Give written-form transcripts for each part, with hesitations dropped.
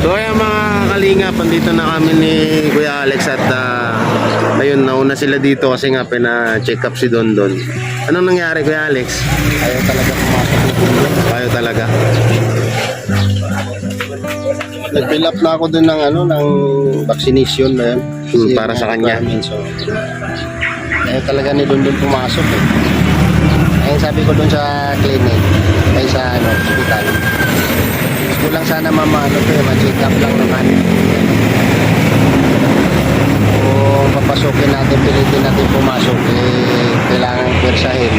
So ayan mga kalingap, andito na kami ni Kuya Alex at ayun, nauna sila dito kasi nga pina-check up si Don Don. Anong nangyari Kuya Alex? Ayaw talaga pumasok. Ayaw talaga. Nag-fill up na ako dun ng ng vaccination na yan. Para sa kanya. So, ayaw talaga ni Dundun pumasok eh. Ayun sabi ko dun sa clinic, ay sa hospital. Gusto lang sana ma-check up lang naman. Kung papasukin natin, pilitin natin pumasok, kailangan pwersahin.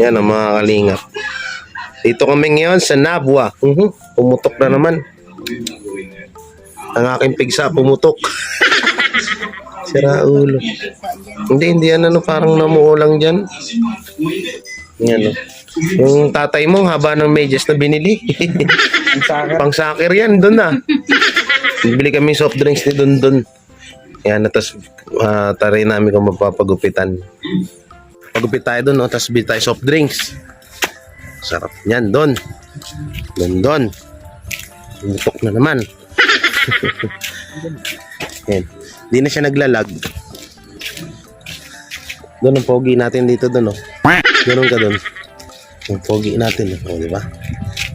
Yan ang mga kalingap. Dito kami ngayon sa Nabwa. Pumutok na naman. Ang aking pigsa pumutok. Sira ulo. Hindi yan parang namuulang dyan. Yan. Yung tatay mo haba ng medyas na binili. Pang soccer yan, doon na. Bili kami soft drinks ni Don. Yan, tapos taray namin kung mapapagupitan. Pagupit tayo doon, no? Tapos bili tayo soft drinks. Sarap niyan, Don. Bumutok na naman. Yan. Hindi na siya naglalag. Doon ang pogi natin dito, Don, no? Ganun ka, Don. Ang pogi natin, no? O, diba?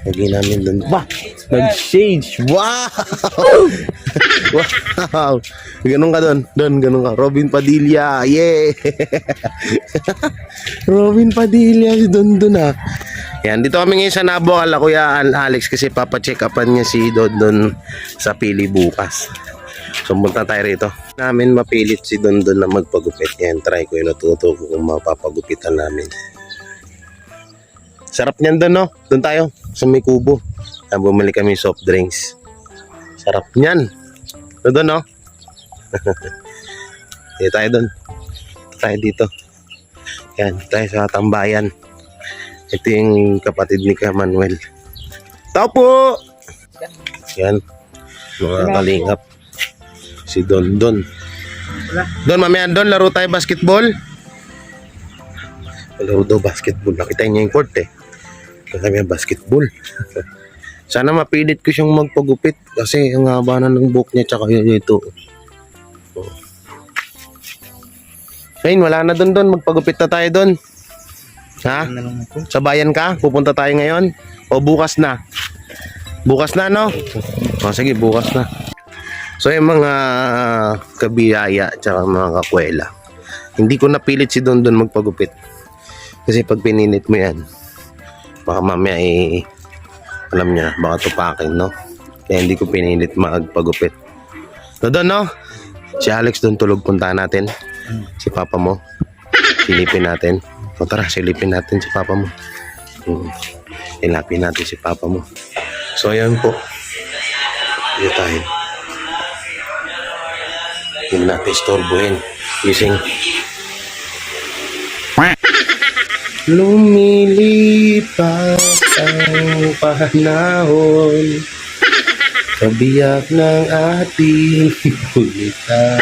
Pogi namin doon. Ba! Nag-shades! Wow! Wow! Ganun ka, Don. Ganun ka. Robin Padilla. Yeah! Robin Padilla si Don, ha. Yan, dito kami ngayon sa Nabwa, Kuya Alex, kasi papacheck upan niya si Don sa Pili bukas. So, punta tayo rito. Namin mapilit si Don na magpagupit. Yan, try ko yung natuto kung mapapagupitan namin. Sarap niyan Don, no? Doon tayo, sa may kubo. Bumili kami soft drinks. Sarap niyan. Don, no? Dito tayo Don. Tayo dito. Yan, tayo sa tambayan. Ito yung kapatid ni Ka Manuel. Tao po! Yan. Mga kalingap. Si Don. Don, mamaya Don, laro tayo basketball. Laro daw basketball. Nakita niya yung court eh. Kaya basketball. Sana mapilit ko siyang magpagupit kasi ang haba na ng buhok niya tsaka yun ito. Ayun, wala na Don. Magpagupit na tayo Don. Ha? Sa bayan ka? Pupunta tayo ngayon? O bukas na? Bukas na, no? O sige, bukas na. So yung mga kabiyaya tsaka mga kakwela, hindi ko napilit si Don magpagupit. Kasi pag pininit mo yan, baka mamaya alam niya, baka tupakin, no? Kaya hindi ko pinilit magpagupit. So Don, no? Si Alex Don tulog, puntahan natin. Si Papa mo. Silipin natin. O tara, silipin natin si Papa mo. Ilapin natin si Papa mo. So ayan po. Dito tayo. Hindi natin istorbohin. Gising. Lumilipas ang panahon sa biyak ng ating kulitan.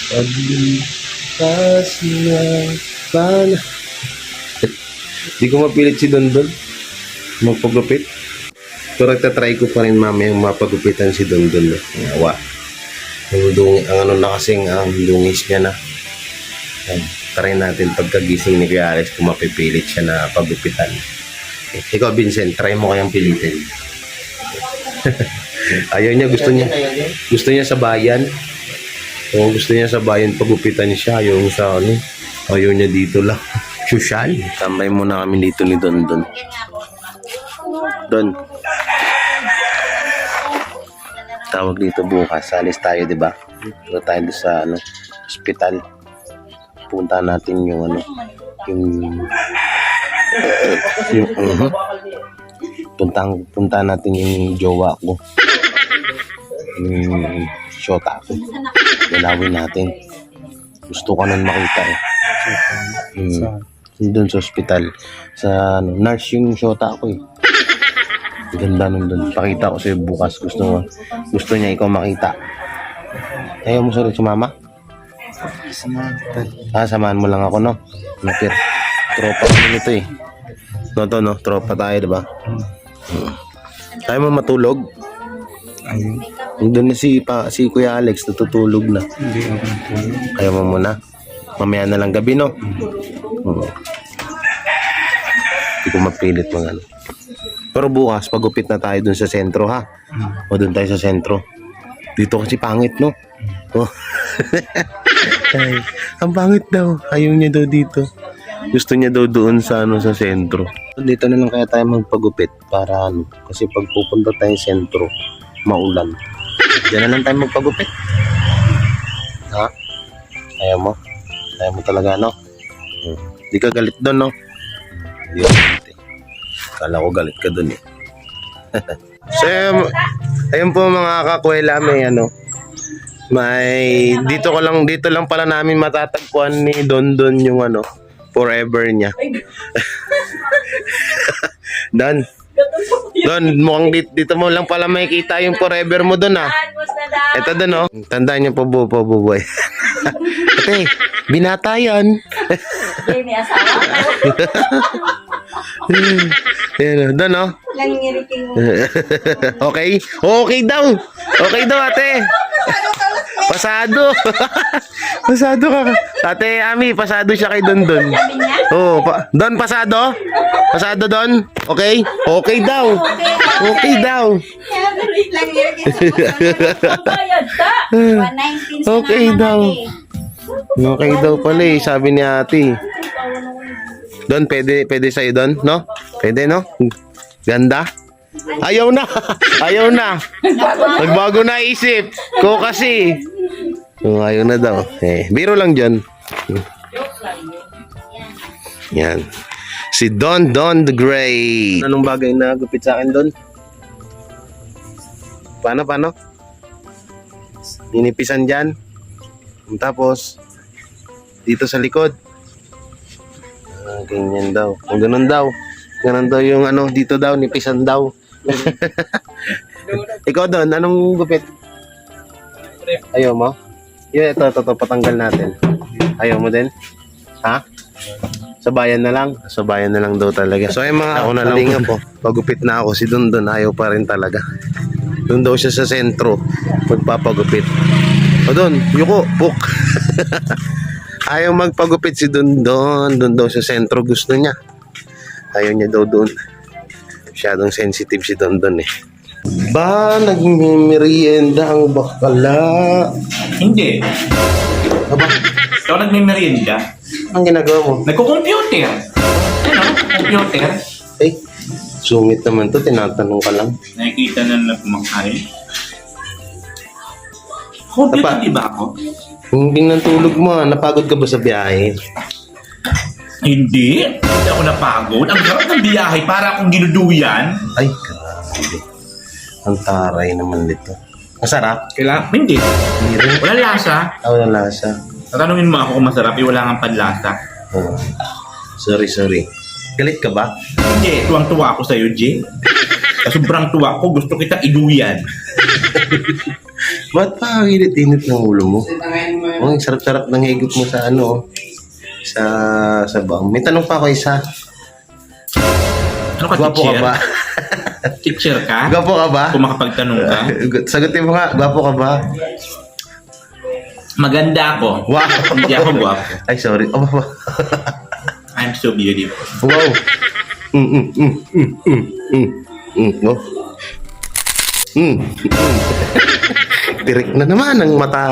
Paglipas ng panahon. Di ko mapilit si Don magpagupit. Pero try ko pa rin mamaya yung mapagupitan si Dondon. Awa. Ang ano na kasing ang lungis niya na. Ayan, try natin pagkagising ni Kuya Alex kung mapipilit siya na pagupitan. Okay. Ikaw, Vincent, try mo kayang pilitin. Ayaw niya, gusto niya sa bayan. Kung gusto niya sa bayan, pagupitan siya. Ayaw niya dito lang. Social. Tambay muna kami dito ni Dondon. Don. Tawag dito bukas. Alis tayo, di ba? Punta tayo sa hospital. Punta natin yung punta natin yung jowa ko. Yung shota ko. Dalawin natin. Gusto ko nun makita eh. Doon sa hospital. Sa nurse yung shota ko eh. Ganda nun doon. Pakita ko sa'yo bukas. Gusto niya ikaw makita. Ayaw mo sa mama? Samahan mo lang ako, no? Tropa ko nito eh. No? Tropa tayo, diba? Ayaw mo matulog? Doon na si Kuya Alex, natutulog na. Ayaw mo muna? Mamaya na lang gabi, no? Hindi ko mapilit mga Pero bukas, pagupit na tayo dun sa sentro, ha? O dun tayo sa sentro. Dito kasi pangit, no? Oh. Ay, ang pangit daw. Ayaw niya daw dito. Gusto niya daw doon sa sa sentro. Dito na lang kaya tayo magpagupit para kasi pag pupunta tayo sa sentro, maulan. Diyan na lang tayo magpagupit. Ha? Ayaw mo? Ayaw mo talaga, no? Hindi ka galit doon, no? Hindi ka galit eh. Kala ko galit ka doon eh. So, ayun po mga kakwela, may dito lang pala namin matatagpuan ni Dondon yung forever niya. Don, mukhang dito mo lang pala makikita yung forever mo doon ah. Ito doon oh. Tandaan niyo po buboy. Ate, binata yan. May asawa. Yan doon oh. Okay? Okay daw. Okay daw ate. Pasado. Pasado ka. Ate Ami, pasado siya kay Dondon. Oo, Don pasado? Pasado Don? Okay? Okay daw. Okay daw. Okay daw. Okay daw pala eh, sabi ni ate. Don, pwede sa'yo Don, no? Pwede no? Ganda? Ayaw na. Ayaw na. Nagbago na isip ko kasi. Ayaw na daw. Biro lang dyan. Yan. Si Don the Great. Anong bagay na gupit sa akin, Don? Paano? Ninipisan dyan. Tapos, dito sa likod. Ganyan daw. Kung ganun daw. Ganun daw yung dito daw, nipisan daw. Ikaw Don, anong gupit? Ayaw mo? Ito, patanggal natin. Ayaw mo din? Ha? Sa bayan na lang? Sa bayan na lang daw talaga. So yung mga ako na lang po. Pagupit na ako, si Dondon ayaw pa rin talaga. Doon daw siya sa sentro, magpapagupit. O Don, yuko, puk. Ayaw magpagupit si Dondon. Doon daw sa sentro gusto niya. Ayaw niya daw doon. Masyadong sensitive si Dondon eh. Ba, nagmimerienda ang bakala. Hindi. Aba, Ikaw nagmimerienda. ang ginagawa mo? Nagko-computer. Computer. Eh, sungit naman to, tinatanong ka lang. Nakikita na lang kumakain. Computer, di ba ako? Hindi nang tulog mo, napagod ka ba sa biyahe? Hindi. Hindi ako napagod. Ang sarap ng biyahe. Para akong ginuduyan. Ay, grabe. Ang taray naman nito. Masarap? Kailangan? Hindi. Hindi rin. Wala lasa. Wala lasa. Tatanungin mo ako kung masarap. Wala nga panlasa. Oh. Sorry. Galit ka ba? Hindi. Tuwang-tuwa ako sa'yo, Jay. Sa sobrang tuwa ko, gusto kita iduyan. Ba't pa ang init-init ng ulo mo? Oh, ang sarap-sarap ng higop mo sa sa bang. May tanong pa ako isa. Ano ka, Gwapo ka teacher? ba? Teacher ka? Gwapo ka ba? Kung makapagtanong ka? Sagutin mo nga, gwapo ka ba? Maganda ako. Wow. Hindi ako guwapo. Ay, sorry. Oh, wow. I'm so beautiful. Wow. Oh. Tirik na naman ang mata.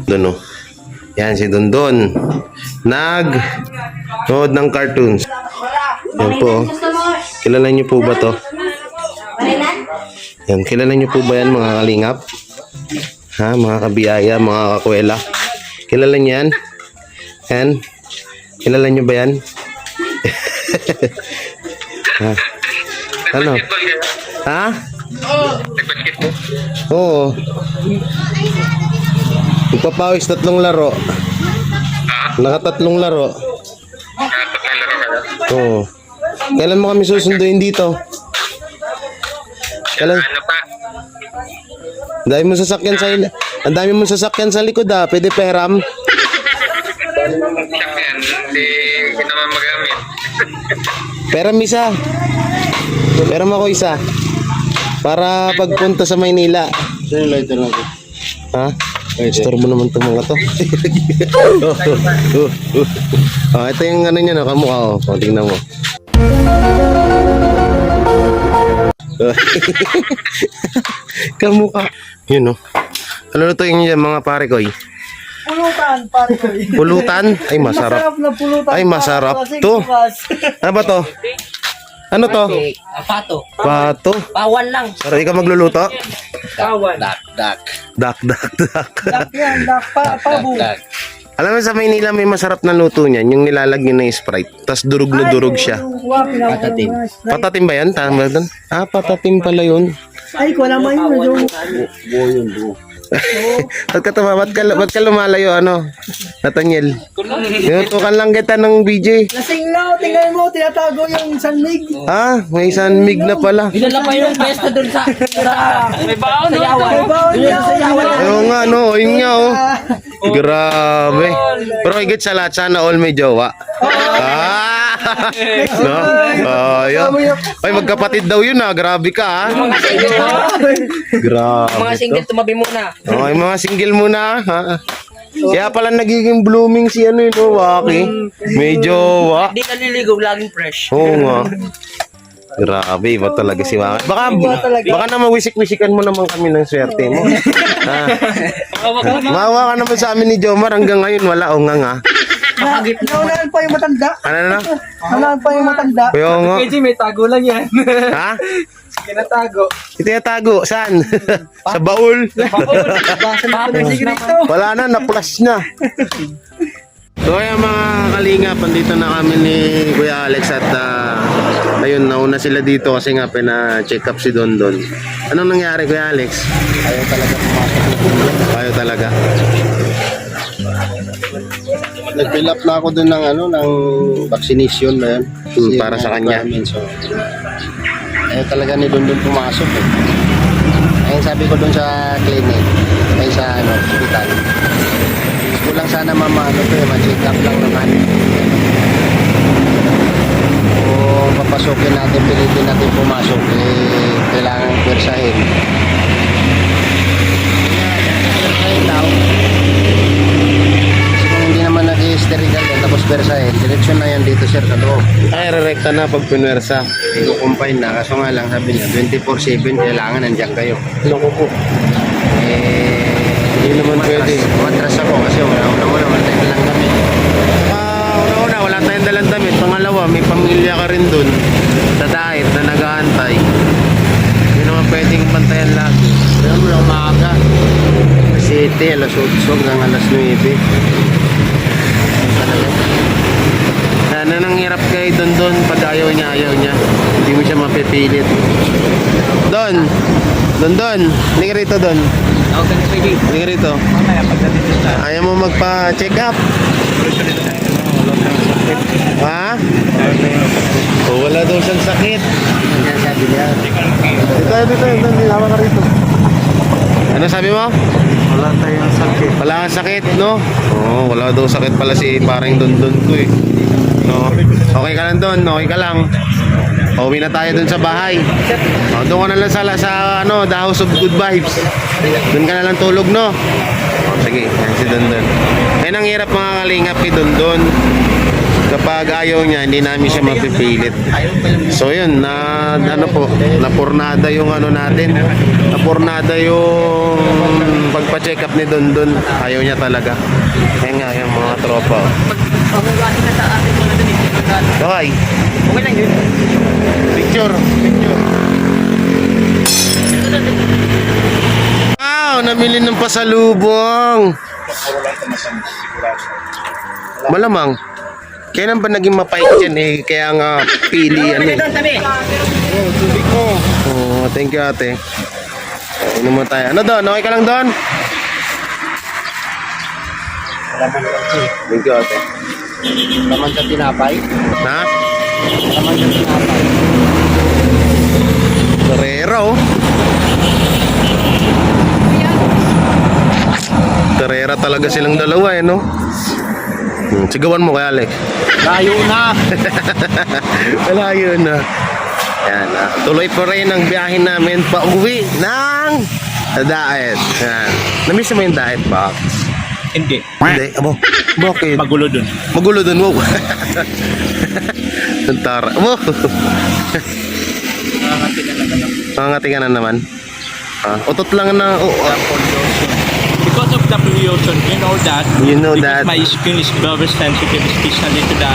Doon, oh. Yan si Dondon. Nag-nood ng cartoons. Yan po. Kilala niyo po ba to? Yan, kilala niyo po ba yan mga kalingap? Ha, mga kabiyaya, mga kakwela. Kilala niyo yan? Yan? Kilala niyo ba yan? Ha? Ano? Ha? Oo. Magpapawis 3 laro. Nakatatlong laro. Oo. Kailan mo kami susunduin dito? Kailan? Ang dami mo sasakyan sa ang dami mo sasakyan sa likod ah. Pwede peram. Hindi naman magamit. Peram isa. Peram ako isa. Para pagpunta sa Maynila. Sino lighter natin? Ha? Store mo naman itong mga to. Oh, ito yung ano niya, no? Kamukha, oh. Oh, tingnan mo. Kamukha. Yun, no? Ano na to yung mga pare ko, eh? Pulutan, pare ko. Pulutan? Ay, masarap. Masarap na pulutan. Ay, masarap Klaseng to. bukas. Ano ba to? Ano to? Pato. Pato. Bawan lang. Pero ikaw magluluto? Kawan. Dak. Dak. Dak yan, dak pa, pabu. Alam mo sa Maynila may masarap na luto niyan, yung nilalagyan na Sprite, tas durog na durog siya. Patatim. Patatim ba yan? Tama ba doon? Ah, patatim pala yun. Ay, ko naman yun. Buo yun, buo. Ba't ka lumalayo, ano? Nathaniel. Tinutukan lang kita ng BJ. Lasing na, tingnan mo, tinatago yung sanmig. Ah, may sanmig na pala. Dinala pa yung pesta dun sa may baon no? May baon niya. Oo nga, no? Yun nga, oh. Grabe. Pero higit sa lahat, sana all may jowa. Ah! No? Yun. Ay, magkapatid daw yun, ah. Grabe ka, ah. Mga single to. Grabe. Mga single tumabi muna. Oh, yung mga single muna, ha? Kaya pala nagiging blooming si ano yun, oh, Waki. Medyo, Hindi naliligaw, laging fresh. Oo nga. Grabe, iba talaga si Waki. Baka na mawisik-wisikan mo naman kami ng swerte mo. Ha? Mawa ka naman sa amin ni Jomar, hanggang ngayon wala, o nga nga. Naunahan pa yung matanda. Ano na? Naunahan pa yung matanda. Kaya nga. may tago lang yan. Ha? Kinatago. Ito yung tago, saan? Sa baul. Wala na, na-flash na. So ayan mga kalingap, andito na kami ni Kuya Alex at ayun, nauna sila dito kasi nga pina-check up si Dondon. Anong nangyari Kuya Alex? Ayaw talaga pumasok. Ayaw talaga. Nag-fill up na ako dun ng ano, ng vaccination na yun. Kasi Para sa kanya. So, ayaw talaga ni Dondon pumasok eh. Ayun sabi ko dun sa clinic, ay sa ano, hospital. Gusto lang sana mama, ano to eh, ma-check up lang naman. Kung papasukin natin, pilitin natin pumasok, eh, kailangan persahin. Persahin daw. Kasi kung hindi naman nag-hysterical yan, tapos persahin, direksyon na yan dito sir sa loob. Ay, re-recta na pag pinwersa. I-confine na, kaso nga lang sabi niya, 24/7 kailangan nandiyan kayo. Loko po. Hindi naman pwede. Matras ako kasi una-una wala tayong dalang kami. Una-una, wala tayong dalang damit. Pangalawa, may pamilya ka rin dun sa diet na nag-aantay. Hindi naman pwedeng pantayan lagi. Kaya mo lang maaga. Alas 7, alas 8 hanggang alas 9. Sana nang hirap kay Dondon pag ayaw niya. Hindi mo siya mapipilit. Don! Hindi ka rito, Don. Okay, sige. Hindi ka rito. Ayaw mo magpa-check up? Ha? Oh, wala daw siyang sakit. Yan sabi niya. Dito, hawa ka rito. Ano sabi mo? Wala tayong sakit. Wala kang sakit, no? Oo, wala daw sakit pala si parang Dondon ko eh. No? Okay ka lang, Don. Okay ka lang. Pauwi na tayo dun sa bahay. Doon ka na lang sa ano, The House of Good Vibes. Doon ka na lang tulog, no? Sige, yan si Dondon. Yan ang hirap mga kalingap kay Dondon. Kapag ayaw niya, hindi namin siya mapipilit. So yun, ano po, napurnada yung ano natin. Napurnada yung pagpa-check up ni Dondon. Ayaw niya talaga. Kaya nga, yung mga tropa. Okay. Okay lang yun. Picture. Wow, namili ng pasalubong. Malamang. Kailan ba naging mapait yan eh? Kaya nga pili yan eh. Oh, thank you ate. Inom mo tayo. Ano doon? Okay ka lang doon? Thank you ate. Laman sa tinapay. Ha? Laman sa tinapay. Torera oh. Torera talaga silang dalawa eh no? Sigawan mo kay Alex. Layo na! Malayo na. Yan, tuloy pa rin ang biyahe namin pa uwi ng diet. Yan. Namiss mo yung diet box? Hindi. Hindi. Abo, bakit? Magulo dun. Magulo dun, wow. Tara. Wow. Mangangati ka na naman. Utot lang na. Because of the pollution, you know that. You know because that. my skin is very sensitive, especially to the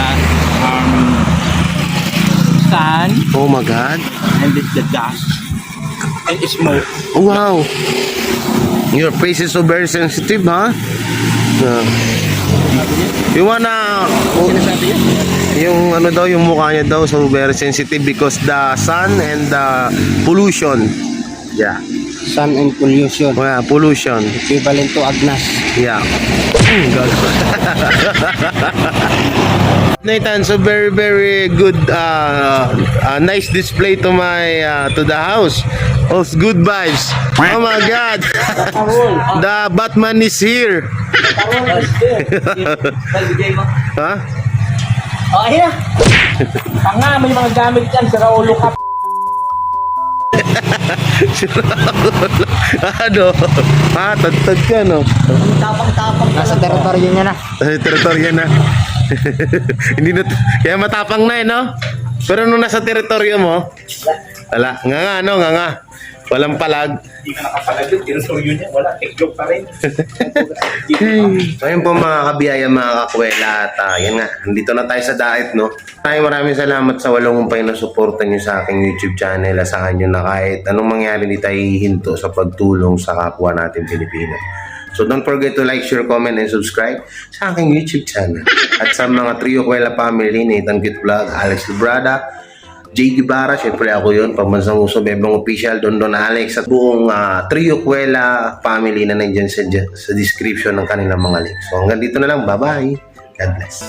sun Oh my God. and the dust and smoke. Wow. Your face is so very sensitive, huh? You wanna... Yung ano daw, yung mukha niya daw so very sensitive because the sun and the pollution. Yeah. Sun and pollution. Yeah, pollution. Equivalent to Agnas. Yeah. Nathan, so very good nice display to my to the house of good vibes. Oh my God. The Batman is here. Ha? Okay na. Tanga, may mga gamit yan. Sira ulo ka. Ano? Tagtag ka, no? Tapang-tapang. Nasa teritoryo niya na. Teritoryo na. Hindi na, kaya matapang na eh, no? Pero nung nasa teritoryo mo, wala. Nga, no? Nga. Walang palag. Hindi ka nakapalag yun, tinutoryo niya, wala, iklog pa rin. So yun po mga kabiyaya, mga kakwela at yan nga, nandito na tayo sa diet, no? Maraming salamat sa walong kumpay na suporta nyo sa aking YouTube channel. Asahan nyo na kahit anong mangyari hindi tayo hihinto sa pagtulong sa kapwa natin Pilipino. So don't forget to like, share, comment, and subscribe sa aking YouTube channel. At sa mga Trio Kuwela family, Nathan Cute Vlog, Alex Librada, J. Guevara, syempre ako yun, Pambansang Uso, Bebang Official, Dondon Alex, at buong Trio Kuwela family na nandyan sa description ng kanilang mga links. So hanggang dito na lang, bye-bye. God bless.